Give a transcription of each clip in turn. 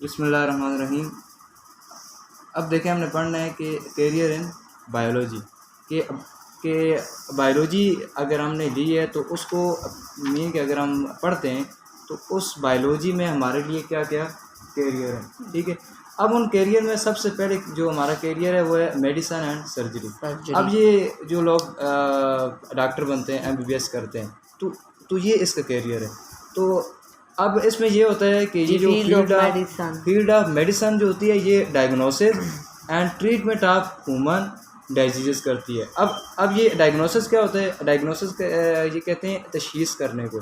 बिस्मिल्लाहिर्रहमानिर्रहीम। अब देखें, हमने पढ़ना है कि कैरियर इन बायोलॉजी के बायोलॉजी अगर हमने ली है तो उसको मीन के अगर हम पढ़ते हैं तो उस बायोलॉजी में हमारे लिए क्या क्या कैरियर है। ठीक है, अब उन कैरियर में सबसे पहले जो हमारा कैरियर है वो है मेडिसिन एंड सर्जरी। अब ये जो लोग डॉक्टर बनते हैं, एमबीबीएस करते हैं, तो ये इसका कैरियर है। तो अब इसमें ये होता है कि ये जो फील्ड ऑफ मेडिसिन जो होती है ये diagnosis and treatment of human disease करती है। अब ये डायग्नोसिस क्या होता है? डायग्नोसिस ये कहते हैं तशखीस करने को,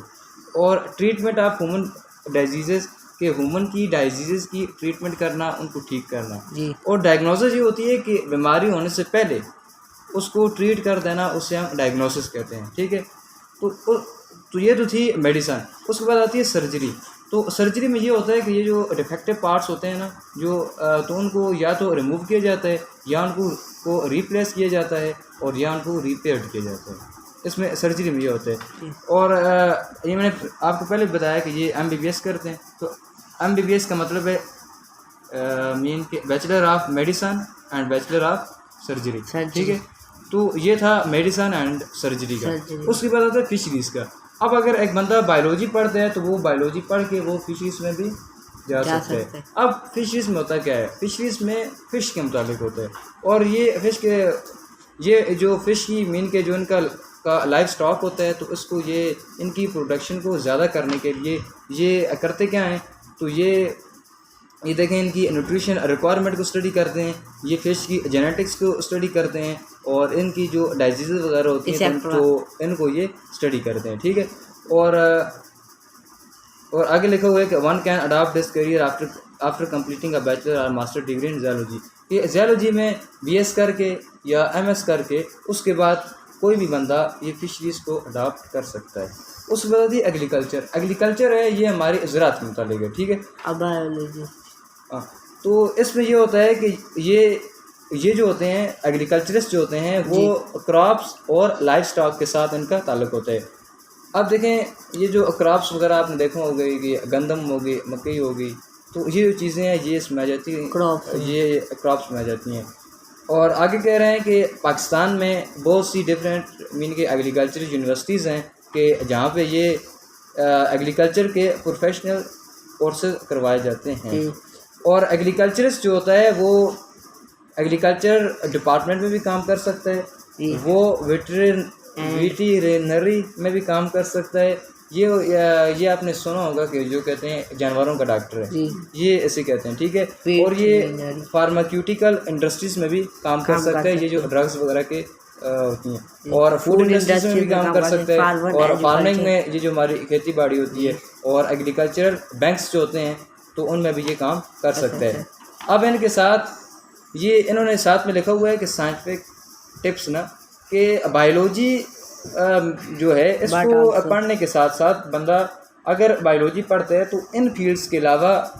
और ट्रीटमेंट ऑफ ह्यूमन डिजीज़ के ह्यूमन की डिजीज़ की ट्रीटमेंट करना, उनको ठीक करना जी। और डायग्नोसिस ये होती है कि बीमारी होने से पहले उसको ट्रीट कर देना, उसे हम डायग्नोसिस कहते हैं। ठीक है, तो ये तो थी मेडिसिन। उसके बाद आती है सर्जरी। तो सर्जरी में ये होता है कि ये जो डिफेक्टिव पार्ट्स होते हैं ना, जो तो उनको या तो रिमूव किया जाता है या उनको रिप्लेस किया जाता है और या उनको रिपेयर किया जाता है। इसमें सर्जरी में ये होता है। और ये मैंने आपको पहले बताया कि ये एमबीबीएस करते हैं। तो एमबीबीएस का मतलब है मीन के bachelor of medicine and bachelor of surgery. ठीक है, तो ये था मेडिसिन एंड सर्जरी का। उसके बाद आता है फिशरीज़ का। अब अगर एक बंदा बायोलॉजी पढ़ता है तो वो बायोलॉजी पढ़ के वो फिशरीज़ में भी जा सकता है। अब फिशरीज़ में होता क्या है? फिशरीज़ में फ़िश के मुताबिक होता है, और ये फ़िश के ये जो फ़िश की मीन के जो इनका लाइफ स्टॉक होता है, तो उसको ये इनकी प्रोडक्शन को ज़्यादा करने के लिए ये करते क्या हैं? तो ये देखें, इनकी न्यूट्रिशन रिक्वायरमेंट को स्टडी करते हैं, ये फ़िश की जेनेटिक्स को स्टडी करते हैं, और इनकी जो डिजीज़ वगैरह होती हैं तो इनको ये स्टडी करते हैं। ठीक है, और आगे लिखा हुआ है कि one can adopt this career after completing a bachelor और मास्टर डिग्री इन ज़ूलॉजी। ये ज़ूलॉजी में बीएस करके या एमएस करके उसके बाद कोई भी बंदा ये फिशरीज़ को अडॉप्ट कर सकता है। उसके बाद आती है एग्रीकल्चर है, ये हमारी ज़राअत के मुताबिक है। ठीक है, बायोलॉजी। तो इसमें ये होता है कि ये जो होते हैं एग्रीकल्चरिस्ट जो होते हैं वो क्रॉप्स और लाइफ स्टॉक के साथ इनका ताल्लुक़ होता है। अब देखें, ये जो क्रॉप्स वगैरह आपने देखा हो गई कि गंदम हो गई, मकई हो गई, तो ये जो चीज़ें हैं ये इसमें आ जाती हैं, ये क्रॉप्स में आ जाती हैं। और आगे कह रहे हैं कि पाकिस्तान में बहुत सी डिफरेंट मीन के एग्रीकल्चर यूनिवर्सिटीज़ हैं कि जहाँ पे ये एग्रीकल्चर के प्रोफेशनल कोर्सेज करवाए जाते हैं। और एग्रीकल्चरिस्ट जो होता है वो एग्रीकल्चर डिपार्टमेंट में भी काम कर सकता है, वो वेटरनरी में भी काम कर सकता है। ये आपने सुना होगा कि जो कहते हैं जानवरों का डॉक्टर है, ये ऐसे कहते हैं। ठीक है, और ये फार्मास्यूटिकल इंडस्ट्रीज़ में भी काम कर सकता है, ये जो ड्रग्स वगैरह के होती हैं, और फूड इंडस्ट्रीज में भी काम कर सकता है, और फार्मिंग में ये जो हमारी खेती बाड़ी होती है, और एग्रीकल्चरल बैंक्स जो होते हैं तो उनमें भी ये काम कर सकता है। अब इनके साथ ये इन्होंने साथ में लिखा हुआ है कि साइंटिफिक टिप्स ना, कि बायोलॉजी जो है इसको पढ़ने के साथ साथ बंदा अगर बायोलॉजी पढ़ता है तो इन फील्ड्स के अलावा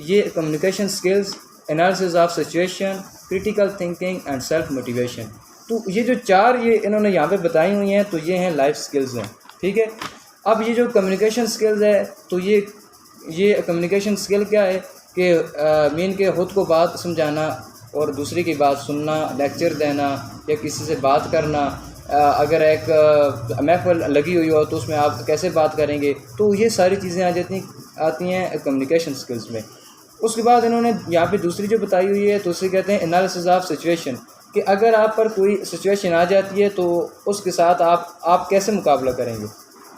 ये communication skills, analysis of situation, critical thinking and self motivation, तो ये जो चार ये इन्होंने यहाँ पे बताई हुई हैं, तो ये हैं लाइफ स्किल्स हैं। ठीक है, अब ये जो कम्युनिकेशन स्किल्स है, तो ये कम्युनिकेशन स्किल क्या है कि मीन के ख़ुद को बात समझाना और दूसरे की बात सुनना, लेक्चर देना या किसी से बात करना, अगर एक महफिल लगी हुई हो तो उसमें आप कैसे बात करेंगे, तो ये सारी चीज़ें आती हैं कम्युनिकेशन स्किल्स में। उसके बाद इन्होंने यहाँ पे दूसरी जो बताई हुई है तो उसे कहते हैं एनालिसिस ऑफ सिचुएशन, कि अगर आप पर कोई सिचुएशन आ जाती है तो उसके साथ आप कैसे मुकाबला करेंगे।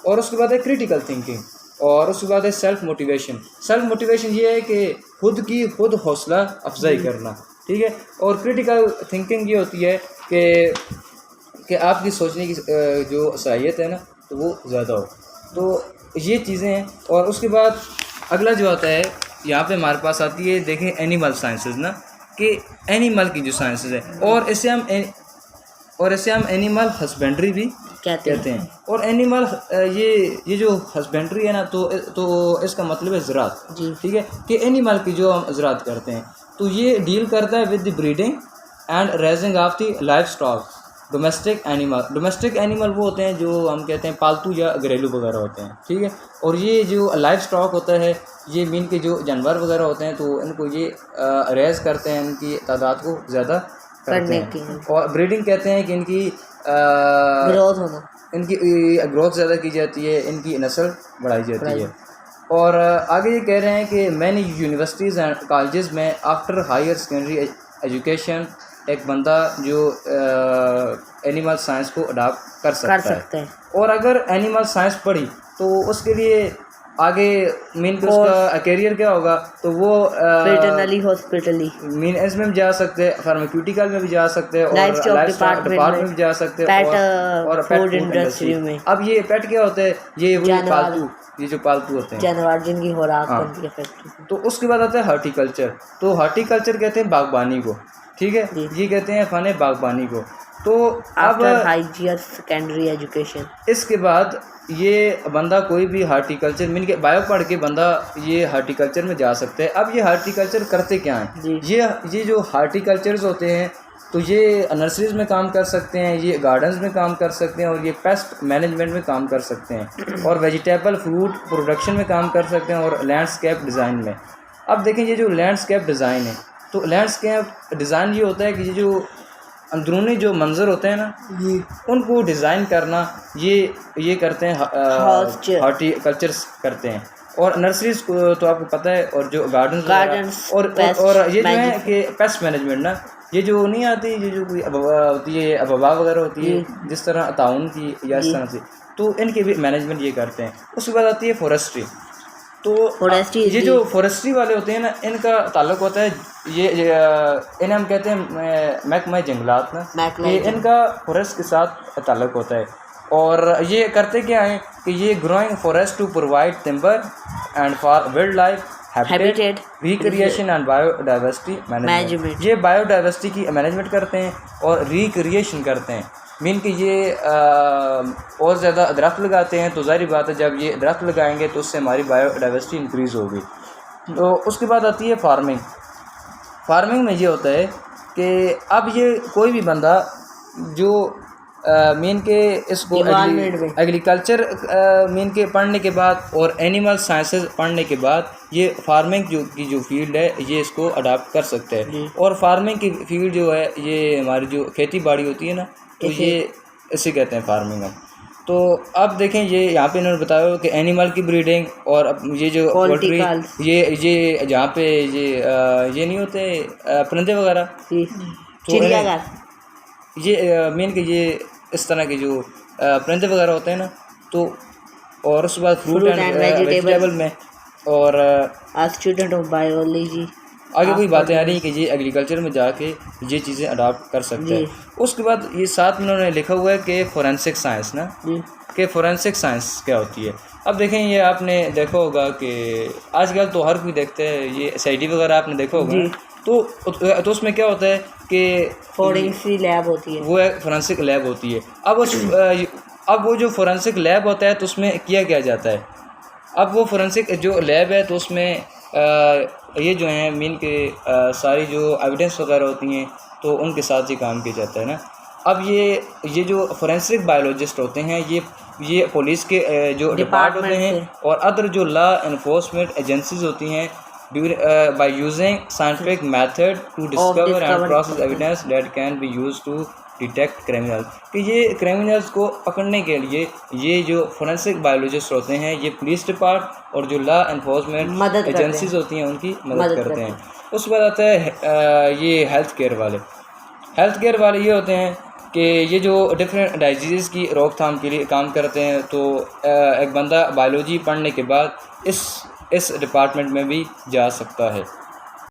और उसके बाद है क्रिटिकल थिंकिंग, और उसके बाद है सेल्फ मोटिवेशन ये है कि खुद हौसला अफजाई करना। ठीक है, और क्रिटिकल थिंकिंग ये होती है कि आपकी सोचने की जो सलाहियत है ना, तो वो ज़्यादा हो। तो ये चीज़ें हैं। और उसके बाद अगला जो आता है यहाँ पे हमारे पास आती है, देखें, एनिमल साइंसेज ना, कि एनिमल की जो साइंसेज है, और इसे हम एनिमल हस्बेंड्री भी कहते हैं। और एनिमल ये जो हस्बेंड्री है ना, तो इसका मतलब है ज़राअत। ठीक है, कि एनिमल की जो हम ज़राअत करते हैं, तो ये डील करता है with the breeding and raising of the life stock. Domestic animal वो होते हैं जो हम कहते हैं पालतू या घरेलू वगैरह होते हैं। ठीक है, और ये जो लाइफ स्टॉक होता है ये मीन के जो जानवर वगैरह होते हैं तो इनको ये रेज करते हैं, इनकी तादाद को ज़्यादा करते हैं। और ब्रीडिंग कहते हैं कि इनकी ग्रोथ होना, इनकी ग्रोथ ज़्यादा की जाती है, इनकी नस्ल बढ़ाई जाती है। और आगे ये कह रहे हैं कि मैनी यूनिवर्सिटीज़ एंड कॉलेजेस में आफ्टर हायर सेकेंडरी एजुकेशन एक बंदा जो एनिमल साइंस को अडॉप्ट कर सकता है। और अगर एनिमल साइंस पढ़ी तो उसके लिए आगे मीन के उसका करियर क्या होगा, तो वो वेटरनरी हॉस्पिटली मीन इसमें भी जा सकते हैं, फार्मास्यूटिकल में भी जा सकते हैं, और लाइफस्टाइल डिपार्टमेंट में भी जा सकते हैं, और फूड इंडस्ट्री में। अब ये पेट क्या होता है, ये पालतू, ये जो पालतू होते हैं जानवर जिनकी खुराक बनती है फैक्ट्री। तो उसके बाद आता है हॉर्टिकल्चर। तो हॉर्टिकल्चर कहते हैं बागबानी को, ठीक है, ये कहते हैं फन बागबानी को। तो अब हायर सेकेंडरी एजुकेशन, इसके बाद ये बंदा कोई भी हार्टिकल्चर मीन के बायो पढ़ के बंदा ये हार्टिकल्चर में जा सकता है। अब ये हार्टिकल्चर करते क्या हैं, ये जो हार्टिकल्चर्स होते हैं तो ये नर्सरीज में काम कर सकते हैं, ये गार्डन्स में काम कर सकते हैं, और ये पेस्ट मैनेजमेंट में काम कर सकते हैं, और वेजिटेबल फ्रूट प्रोडक्शन में काम कर सकते हैं, और लैंडस्केप डिज़ाइन में। अब देखें ये जो लैंडस्केप डिज़ाइन है, तो लैंडस्केप डिज़ाइन ये होता है कि ये जो अंदरूनी जो मंजर होते हैं ना, उनको डिज़ाइन करना ये करते हैं, हॉर्टिकल्चर्स करते हैं। और नर्सरीज को तो आपको पता है, और जो गार्डन्स और ये जो है कि पेस्ट मैनेजमेंट ना, ये जो नहीं आती, ये जो कोई होती है अबवा वगैरह होती है जिस तरह ताउन की या इस तरह से, तो इनके भी मैनेजमेंट ये करते हैं। उसके बाद आती है फॉरेस्ट्री। तो ये जो फॉरेस्ट्री वाले होते हैं ना, इनका ताल्लुक होता है ये इन्हें हम कहते हैं महकमा जंगलात ना, ये इनका फॉरेस्ट के साथ ताल्लुक होता है। और ये करते क्या हैं कि ये growing forest to provide timber and for wildlife habitat recreation and biodiversity management. ये बायोडाइवर्सिटी की मैनेजमेंट करते हैं और रिक्रिएशन करते हैं, मीन कि ये और ज़्यादा दरख्त लगाते हैं। तो ज़ाहिर बात है जब ये दरख्त लगाएंगे तो उससे हमारी बायोडाइवर्सिटी इंक्रीज़ होगी। तो उसके बाद आती है फार्मिंग। फार्मिंग में ये होता है कि अब ये कोई भी बंदा जो मीन के इसको एग्रीकल्चर मीन के पढ़ने के बाद और एनिमल साइंसेस पढ़ने के बाद ये फार्मिंग जो फील्ड है ये इसको अडॉप्ट कर सकते हैं। और फार्मिंग की फील्ड जो है ये हमारी जो खेती बाड़ी होती है ना, तो ये इसे कहते हैं फार्मिंग हम। तो अब देखें ये यहाँ पे इन्होंने बताया कि एनिमल की ब्रीडिंग, और अब ये जो पोल्ट्री, ये जहाँ पे ये नहीं होते परिंदे वगैरह, चिड़ियाघर, ये मीन के ये इस तरह के जो परिंदे वगैरह होते हैं ना, तो और उसके बाद फ्रूट एंड वेजिटेबल में। और स्टूडेंट ऑफ बायोलॉजी आगे कोई बातें आ रही हैं कि ये एग्रीकल्चर में जाके ये चीज़ें अडॉप्ट कर सकते हैं। उसके बाद ये साथ में उन्होंने लिखा हुआ है कि फोरेंसिक साइंस ना, कि फोरेंसिक साइंस क्या होती है। अब देखें ये आपने देखा होगा कि आजकल तो हर कोई देखते हैं, ये SIT वगैरह आपने देखा होगा, तो उसमें क्या होता है कि फोरेंसिक लैब होती है, वो एक फोरेंसिक लैब होती है। अब वो जो फोरेंसिक लैब होता है तो उसमें किया क्या जाता है, अब वो फोरेंसिक जो लैब है तो उसमें ये जो हैं मीन के सारी जो एविडेंस वगैरह होती हैं तो उनके साथ ही काम किया जाता है ना। अब ये जो फोरेंसिक बायोलॉजिस्ट होते हैं ये पुलिस के जो डिपार्टमेंट होते हैं और अदर जो लॉ एनफोर्समेंट एजेंसीज होती हैं by using scientific method to discover and process evidence that can be used to detect criminals। कि ये क्रिमिनल्स को पकड़ने के लिए ये जो फोरेंसिक बायोलॉजिस्ट होते हैं ये पुलिस डिपार्ट और जो लॉ एनफोर्समेंट एजेंसीज होती हैं उनकी मदद करते हैं। उसके बाद आता है ये हेल्थ केयर वाले ये होते हैं कि ये जो डिफरेंट डिजीज़ की रोकथाम के लिए काम करते हैं। तो एक बंदा बायोलॉजी पढ़ने के बाद इस डिपार्टमेंट में भी जा सकता है।